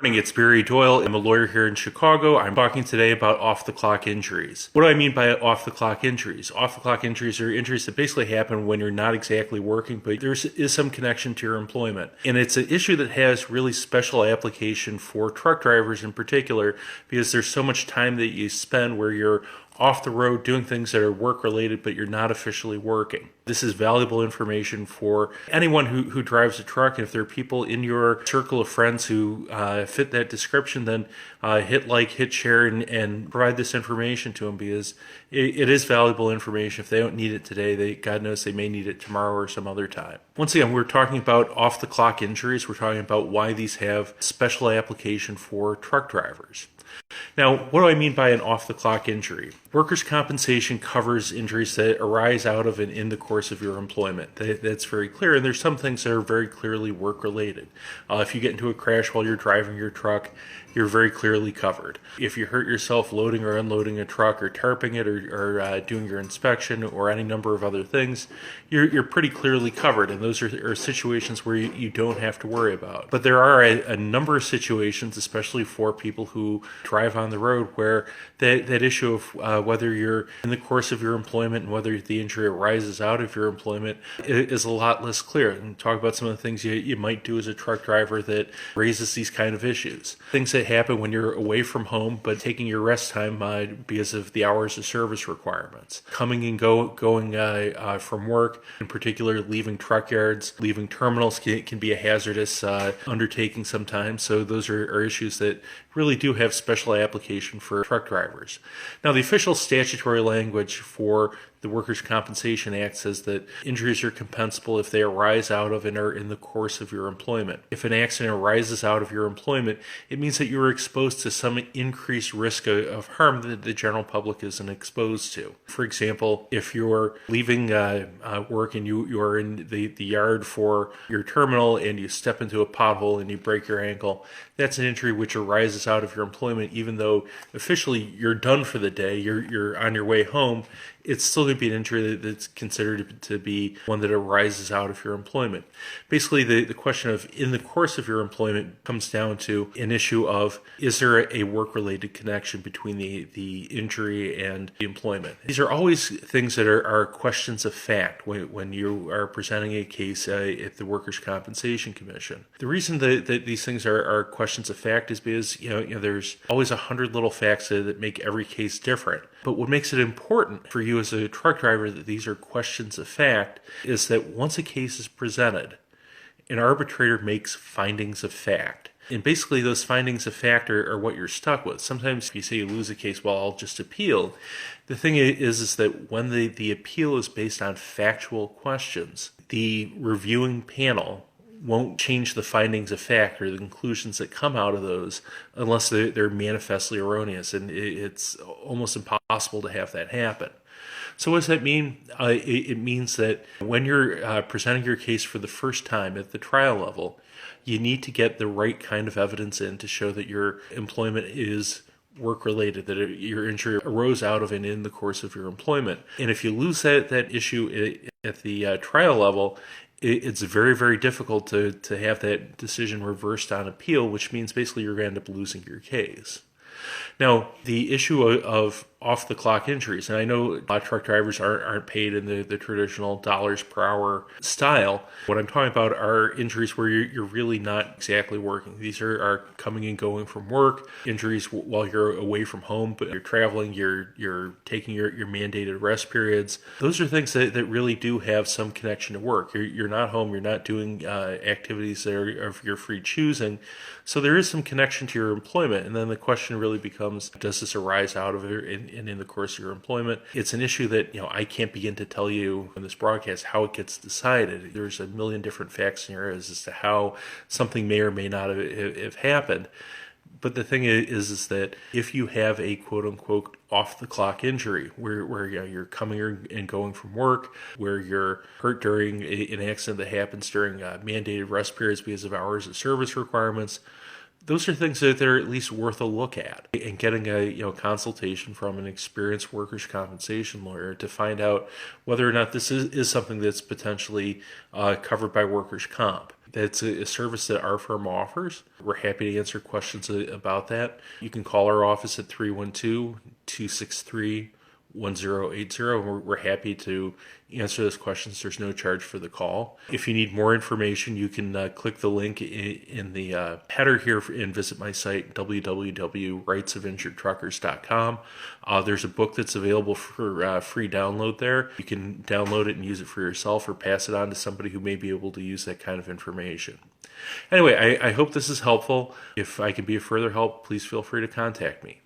Morning, it's Barry Doyle. I'm a lawyer here in Chicago. I'm talking today about off-the-clock injuries. What do I mean by off-the-clock injuries? Off-the-clock injuries are injuries that basically happen when you're not exactly working, but there is some connection to your employment. And it's an issue that has really special application for truck drivers in particular, because there's so much time that you spend where you're off the road doing things that are work related, but you're not officially working. This is valuable information for anyone who drives a truck. And if there are people in your circle of friends who fit that description, then hit like, hit share, and provide this information to them, because it is valuable information. If they don't need it today, God knows they may need it tomorrow or some other time. Once again, we're talking about off-the-clock injuries. We're talking about why these have special application for truck drivers. Now, what do I mean by an off-the-clock injury? Workers' compensation covers injuries that arise out of and in the course of your employment. That's very clear, and there's some things that are very clearly work-related. If you get into a crash while you're driving your truck, you're very clearly covered. If you hurt yourself loading or unloading a truck, or tarping it, or doing your inspection, or any number of other things, you're pretty clearly covered, and those are situations where you don't have to worry about. But there are a number of situations, especially for people who drive on the road, where that issue of whether you're in the course of your employment and whether the injury arises out of your employment is a lot less clear. And talk about some of the things you might do as a truck driver that raises these kind of issues. Things that happen when you're away from home but taking your rest time because of the hours of service requirements. Coming and going from work, in particular leaving truck yards, leaving terminals can be a hazardous undertaking sometimes. So those are issues that really do have special application for truck drivers. Now, the official statutory language for the Workers' Compensation Act says that injuries are compensable if they arise out of and are in the course of your employment. If an accident arises out of your employment, it means that you are exposed to some increased risk of harm that the general public isn't exposed to. For example, if you're leaving work and you are in the yard for your terminal and you step into a pothole and you break your ankle, that's an injury which arises out of your employment. Even though officially you're done for the day, you're on your way home, it's still going to be an injury that's considered to be one that arises out of your employment. Basically, the question of in the course of your employment comes down to an issue of, is there a work-related connection between the injury and the employment? These are always things that are questions of fact when you are presenting a case at the Workers' Compensation Commission. The reason that these things are questions of fact is because there's always 100 little facts that make every case different. But what makes it important for you as a truck driver that these are questions of fact is that once a case is presented, an arbitrator makes findings of fact. And basically those findings of fact are what you're stuck with. Sometimes if you say you lose a case, well, I'll just appeal. The thing is that when the appeal is based on factual questions, the reviewing panel won't change the findings of fact or the conclusions that come out of those unless they're manifestly erroneous, and it's almost impossible to have that happen. So what does that mean? It means that when you're presenting your case for the first time at the trial level, you need to get the right kind of evidence in to show that your employment is work-related, that your injury arose out of and in the course of your employment. And if you lose that issue at the trial level, it's very, very difficult to have that decision reversed on appeal, which means basically you're going to end up losing your case. Now, the issue of off-the-clock injuries, and I know a lot of truck drivers aren't paid in the traditional dollars per hour style. What I'm talking about are injuries where you're really not exactly working. These are coming and going from work, injuries while you're away from home, but you're traveling, you're taking your mandated rest periods. Those are things that really do have some connection to work. You're not home, you're not doing activities that are of your free choosing, so there is some connection to your employment. And then the question really becomes, does this arise out of it in the course of your employment? It's an issue that I can't begin to tell you in this broadcast how it gets decided. There's a million different fact scenarios as to how something may or may not have happened. But the thing is that if you have a quote-unquote off-the-clock injury where you're coming and going from work, where you're hurt during an accident that happens during mandated rest periods because of hours of service requirements, those are things that are at least worth a look at. And getting a consultation from an experienced workers' compensation lawyer to find out whether or not this is something that's potentially covered by workers' comp. That's a service that our firm offers. We're happy to answer questions about that. You can call our office at 312-263-1080. We're happy to answer those questions. There's no charge for the call. If you need more information, you can click the link in the header here and visit my site, www.rightsofinjuredtruckers.com. There's a book that's available for free download there. You can download it and use it for yourself or pass it on to somebody who may be able to use that kind of information. Anyway, I hope this is helpful. If I can be of further help, please feel free to contact me.